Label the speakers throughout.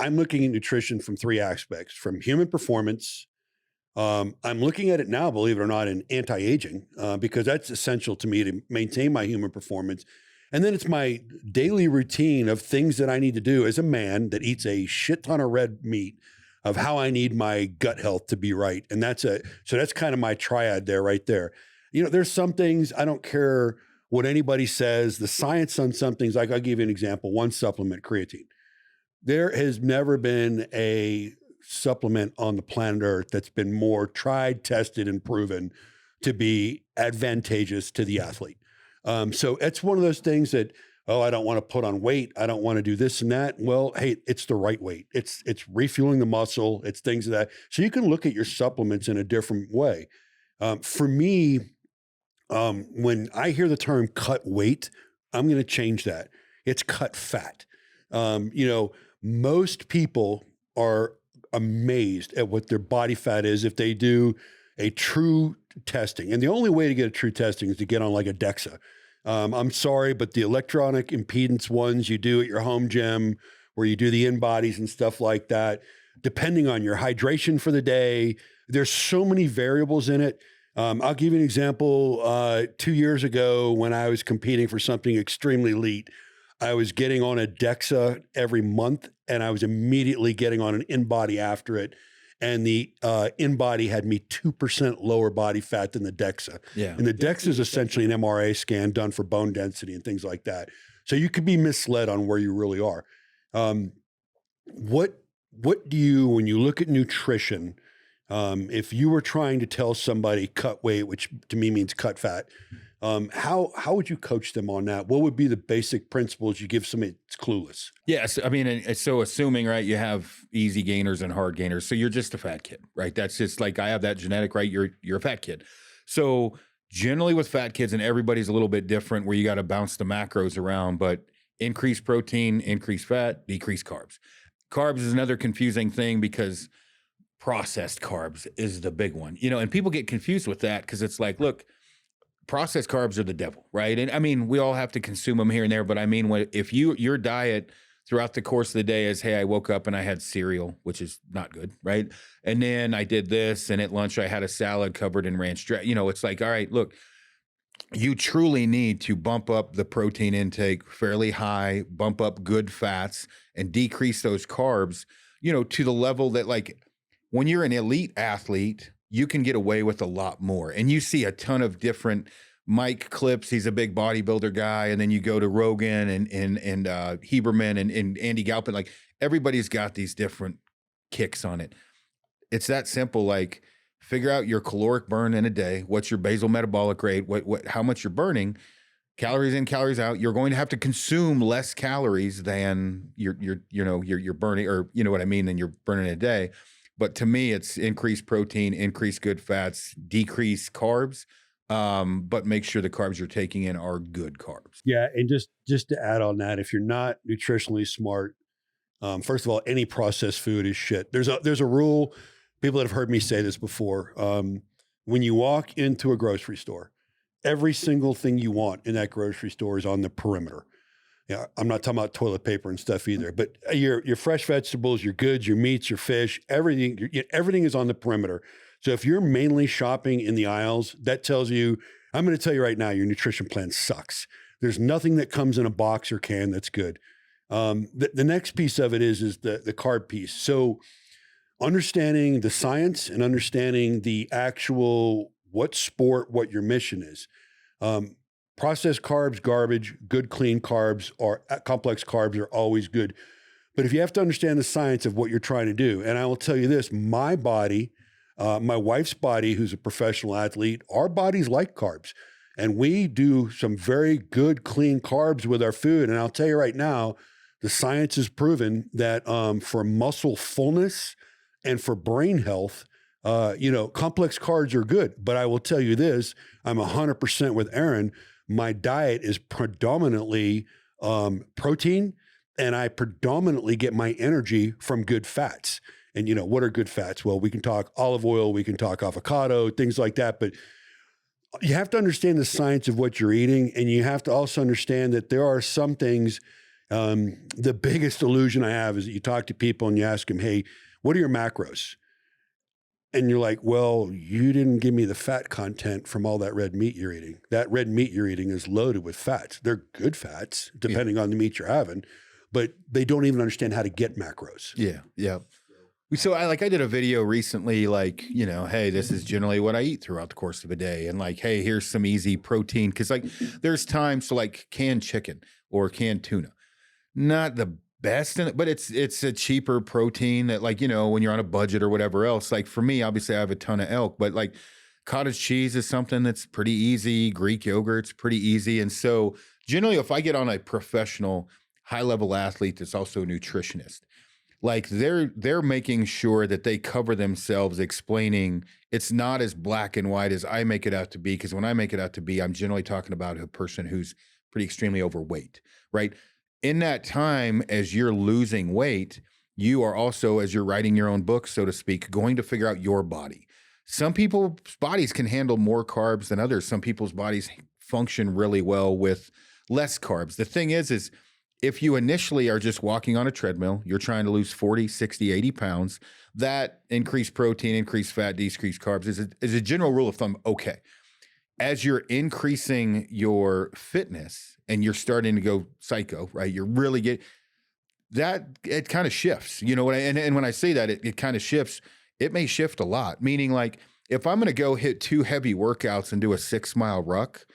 Speaker 1: I'm looking at nutrition from three aspects: from human performance. I'm looking at it now, believe it or not, in anti-aging, because that's essential to me to maintain my human performance. And then it's my daily routine of things that I need to do as a man that eats a shit ton of red meat, of how I need my gut health to be right. And so that's kind of my triad there, right there. There's some things I don't care what anybody says. The science on some things, like I'll give you an example, one supplement, creatine. There has never been a supplement on the planet Earth that's been more tried, tested, and proven to be advantageous to the athlete. So it's one of those things that, I don't want to put on weight. I don't want to do this and that. Well, hey, it's the right weight. It's refueling the muscle. It's things of that. So you can look at your supplements in a different way. For me, when I hear the term cut weight, I'm going to change that. It's cut fat. Most people are amazed at what their body fat is if they do a true testing. And the only way to get a true testing is to get on like a DEXA. I'm sorry, but the electronic impedance ones you do at your home gym, where you do the in-bodies and stuff like that, depending on your hydration for the day, there's so many variables in it. I'll give you an example. 2 years ago, when I was competing for something extremely elite, I was getting on a DEXA every month, and I was immediately getting on an in-body after it. And the in-body had me 2% lower body fat than the DEXA. Yeah. And the DEXA is essentially an MRA scan done for bone density and things like that. So you could be misled on where you really are. What do you, when you look at nutrition, if you were trying to tell somebody cut weight, which to me means cut fat, how would you coach them on that? What would be the basic principles you give somebody that's clueless?
Speaker 2: Yes. I mean, so assuming, right, you have easy gainers and hard gainers. So you're just a fat kid, right? That's just like, I have that genetic, right? You're a fat kid. So generally with fat kids, and everybody's a little bit different, where you got to bounce the macros around, but increase protein, increase fat, decrease carbs. Carbs is another confusing thing, because processed carbs is the big one, and people get confused with that, because it's like, look, processed carbs are the devil, right? And I mean, we all have to consume them here and there, but I mean, if your diet throughout the course of the day is, hey, I woke up and I had cereal, which is not good, right? And then I did this, and at lunch I had a salad covered in ranch dressing. It's like, all right, look, you truly need to bump up the protein intake fairly high, bump up good fats, and decrease those carbs, to the level that, like, when you're an elite athlete, you can get away with a lot more. And you see a ton of different Mike clips. He's a big bodybuilder guy. And then you go to Rogan and Heberman and Andy Galpin. Like, everybody's got these different kicks on it. It's that simple. Like, figure out your caloric burn in a day. What's your basal metabolic rate? How much you're burning? Calories in, calories out. You're going to have to consume less calories than you're burning, or you know what I mean, than you're burning in a day. But to me, it's increase protein, increase good fats, decrease carbs, but make sure the carbs you're taking in are good carbs.
Speaker 1: Yeah, and just to add on that, if you're not nutritionally smart, first of all, any processed food is shit. There's a rule. People that have heard me say this before. When you walk into a grocery store, every single thing you want in that grocery store is on the perimeter. Yeah, I'm not talking about toilet paper and stuff either, but your fresh vegetables, your goods, your meats, your fish, everything is on the perimeter. So if you're mainly shopping in the aisles, that tells you, I'm going to tell you right now, your nutrition plan sucks. There's nothing that comes in a box or can that's good. The next piece of it is the carb piece. So understanding the science and understanding the actual what your mission is. Processed carbs, garbage. Good, clean carbs or complex carbs are always good. But if you have to understand the science of what you're trying to do, and I will tell you this, my body, my wife's body, who's a professional athlete, our bodies like carbs. And we do some very good, clean carbs with our food. And I'll tell you right now, the science has proven that for muscle fullness and for brain health, complex carbs are good. But I will tell you this, I'm 100% with Aron. My diet is predominantly protein, and I predominantly get my energy from good fats. And, what are good fats? Well, we can talk olive oil, we can talk avocado, things like that. But you have to understand the science of what you're eating, and you have to also understand that there are some things, The biggest illusion I have is that you talk to people and you ask them, hey, what are your macros? And you're like, well, you didn't give me the fat content from all that red meat you're eating. That red meat you're eating is loaded with fats. They're good fats, depending on the meat you're having, but they don't even understand how to get macros.
Speaker 2: Yeah. Yeah. So I did a video recently, like, you know, hey, this is generally what I eat throughout the course of a day. And like, hey, here's some easy protein. Cause like there's times to like canned chicken or canned tuna, not the best in it, but it's a cheaper protein that, like, you know, when you're on a budget or whatever else, like for me, obviously I have a ton of elk, but like cottage cheese is something that's pretty easy. Greek yogurt's pretty easy. And so generally if I get on a professional high level athlete that's also a nutritionist, like they're making sure that they cover themselves explaining it's not as black and white as I make it out to be. Because when I make it out to be, I'm generally talking about a person who's pretty extremely overweight, right? In that time, as you're losing weight, you are also, as you're writing your own book, so to speak, going to figure out your body. Some people's bodies can handle more carbs than others. Some people's bodies function really well with less carbs. The thing is if you initially are just walking on a treadmill, you're trying to lose 40, 60, 80 pounds, that increased protein, increased fat, decreased carbs is a general rule of thumb, okay. As you're increasing your fitness and you're starting to go psycho, right? You're really getting that, it kind of shifts, you know what and when I say that, it kind of shifts, it may shift a lot, meaning like if I'm going to go hit 2 heavy workouts and do a 6-mile ruck,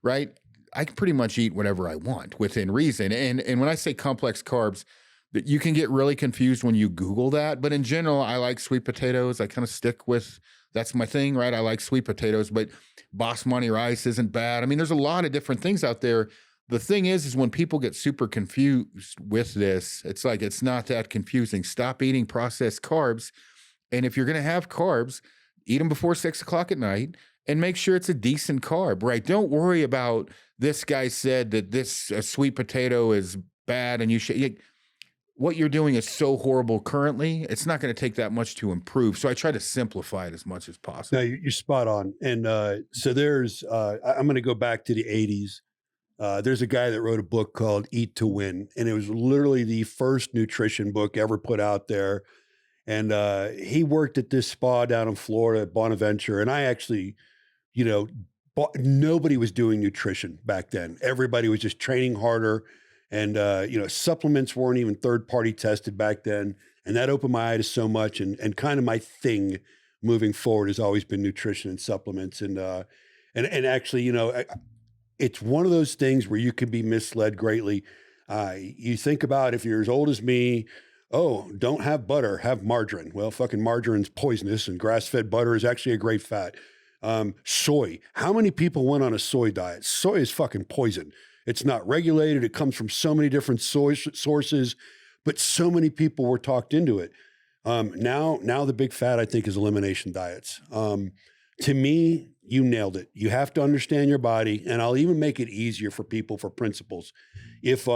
Speaker 2: right? I can pretty much eat whatever I want within reason. And when I say complex carbs, that you can get really confused when you Google that. But in general, I like sweet potatoes. I kind of stick with, that's my thing, right? I like sweet potatoes, but basmati rice isn't bad. I mean, there's a lot of different things out there. The thing is when people get super confused with this, it's like, it's not that confusing. Stop eating processed carbs. And if you're going to have carbs, eat them before 6 o'clock at night and make sure it's a decent carb, right? Don't worry about this guy said that this sweet potato is bad and you should, what you're doing is so horrible currently, it's not going to take that much to improve. So I try to simplify it as much as possible.
Speaker 1: No, you're spot on. And so there's, I'm going to go back to the 80s. There's a guy that wrote a book called Eat to Win, and it was literally the first nutrition book ever put out there. And he worked at this spa down in Florida at Bonaventure. And I actually, you know, nobody was doing nutrition back then. Everybody was just training harder. And, you know, supplements weren't even third-party tested back then. And that opened my eye to so much. And kind of my thing moving forward has always been nutrition and supplements. And actually, you know, it's one of those things where you could be misled greatly. You think about if you're as old as me, oh, don't have butter, have margarine. Well, fucking margarine's poisonous and grass-fed butter is actually a great fat. Soy. How many people went on a soy diet? Soy is fucking poison. It's not regulated. It comes from so many different soy sources, but so many people were talked into it. Now the big fad, I think, is elimination diets. To me, you nailed it. You have to understand your body, and I'll even make it easier for people for principles. If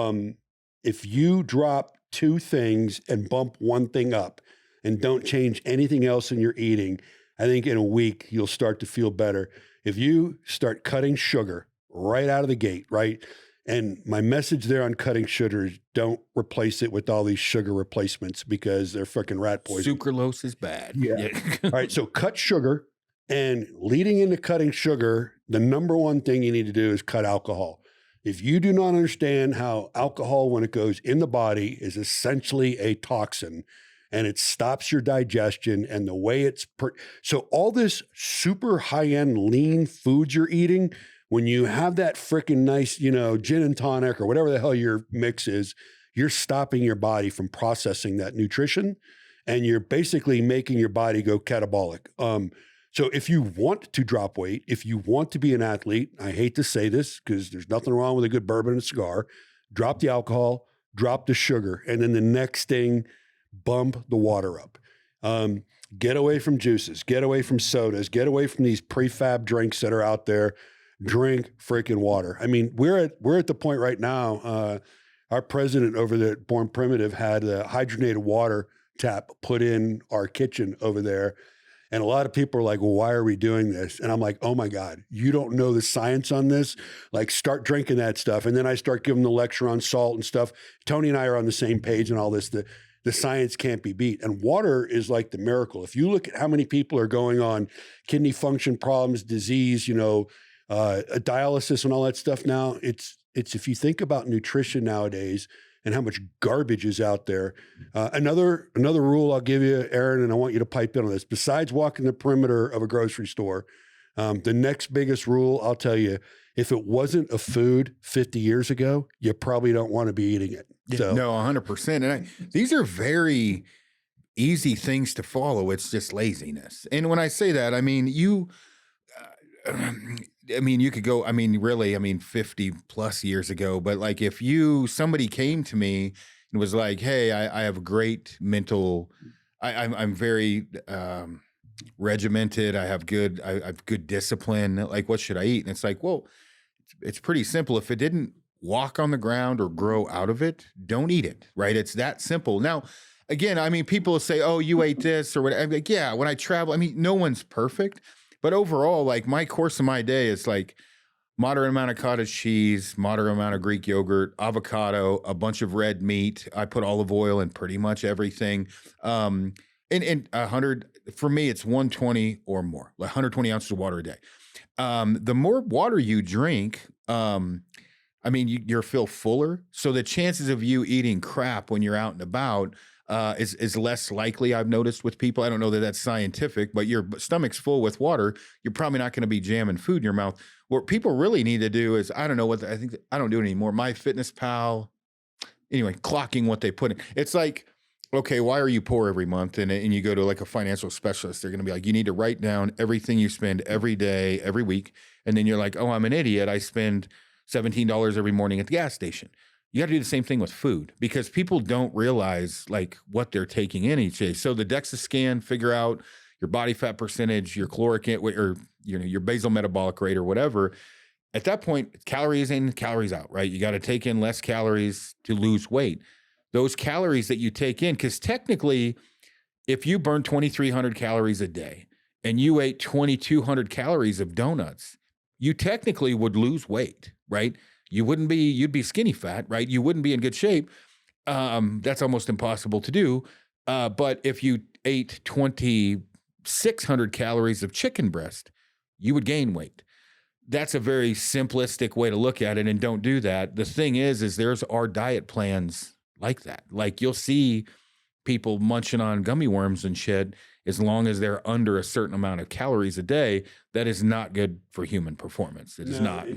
Speaker 1: you drop 2 things and bump 1 thing up and don't change anything else in your eating, I think in a week, you'll start to feel better. If you start cutting sugar right out of the gate, right? And my message there on cutting sugar is don't replace it with all these sugar replacements because they're freaking rat poison.
Speaker 2: Sucralose is bad.
Speaker 1: Yeah. All right. So cut sugar, and leading into cutting sugar, the number 1 thing you need to do is cut alcohol. If you do not understand how alcohol, when it goes in the body, is essentially a toxin, and it stops your digestion and the way it's so all this super high-end lean foods you're eating, when you have that freaking nice, you know, gin and tonic or whatever the hell your mix is, you're stopping your body from processing that nutrition, and you're basically making your body go catabolic. So if you want to drop weight, if you want to be an athlete, I hate to say this because there's nothing wrong with a good bourbon and a cigar, drop the alcohol, drop the sugar, and then the next thing, bump the water up. Get away from juices, get away from sodas, get away from these prefab drinks that are out there. Drink freaking water. I mean, we're at the point right now. Our president over there at Born Primitive had a hydrogenated water tap put in our kitchen over there. And a lot of people are like, well, why are we doing this? And I'm like, oh my God, you don't know the science on this? Like, start drinking that stuff. And then I start giving the lecture on salt and stuff. Tony and I are on the same page and all this. The science can't be beat. And water is like the miracle. If you look at how many people are going on kidney function problems, disease, dialysis and all that stuff now, it's if you think about nutrition nowadays and how much garbage is out there. Another rule I'll give you, Aaron, and I want you to pipe in on this. Besides walking the perimeter of a grocery store, the next biggest rule, I'll tell you, if it wasn't a food 50 years ago, you probably don't want to be eating it. So.
Speaker 2: No, 100%. And these are very easy things to follow. It's just laziness. And when I say that, I mean, you could go, really, 50 plus years ago, but like if somebody came to me and was like, hey, I have a great mental, I'm very regimented. I have good discipline. Like, what should I eat? And it's like, well, it's pretty simple. If it didn't walk on the ground or grow out of it, don't eat it, right? It's that simple. Now, again, people say, oh, you ate this or whatever. I'm like, yeah, when I travel, no one's perfect. But overall, like my course of my day is like moderate amount of cottage cheese, moderate amount of Greek yogurt, avocado, a bunch of red meat. I put olive oil in pretty much everything. And 100, for me, it's 120 or more, like 120 ounces of water a day. The more water you drink, you'll feel fuller. So the chances of you eating crap when you're out and about is less likely, I've noticed with people. I don't know that that's scientific, but your stomach's full with water. You're probably not going to be jamming food in your mouth. What people really need to do is, I don't do it anymore. MyFitnessPal, anyway, clocking what they put in. It's like, okay, why are you poor every month? And you go to like a financial specialist, they're going to be like, you need to write down everything you spend every day, every week. And then you're like, oh, I'm an idiot. I spend $17 every morning at the gas station. You got to do the same thing with food because people don't realize like what they're taking in each day. So the DEXA scan, figure out your body fat percentage, your caloric or your basal metabolic rate or whatever. At that point, calories in, calories out, right? You got to take in less calories to lose weight. Those calories that you take in, because technically, if you burn 2,300 calories a day and you ate 2,200 calories of donuts, you technically would lose weight, right? You'd be skinny fat, right? You wouldn't be in good shape. That's almost impossible to do. But if you ate 2,600 calories of chicken breast, you would gain weight. That's a very simplistic way to look at it, and don't do that. The thing is there's our diet plans like that. Like you'll see people munching on gummy worms and shit, as long as they're under a certain amount of calories a day, that is not good for human performance. It is not.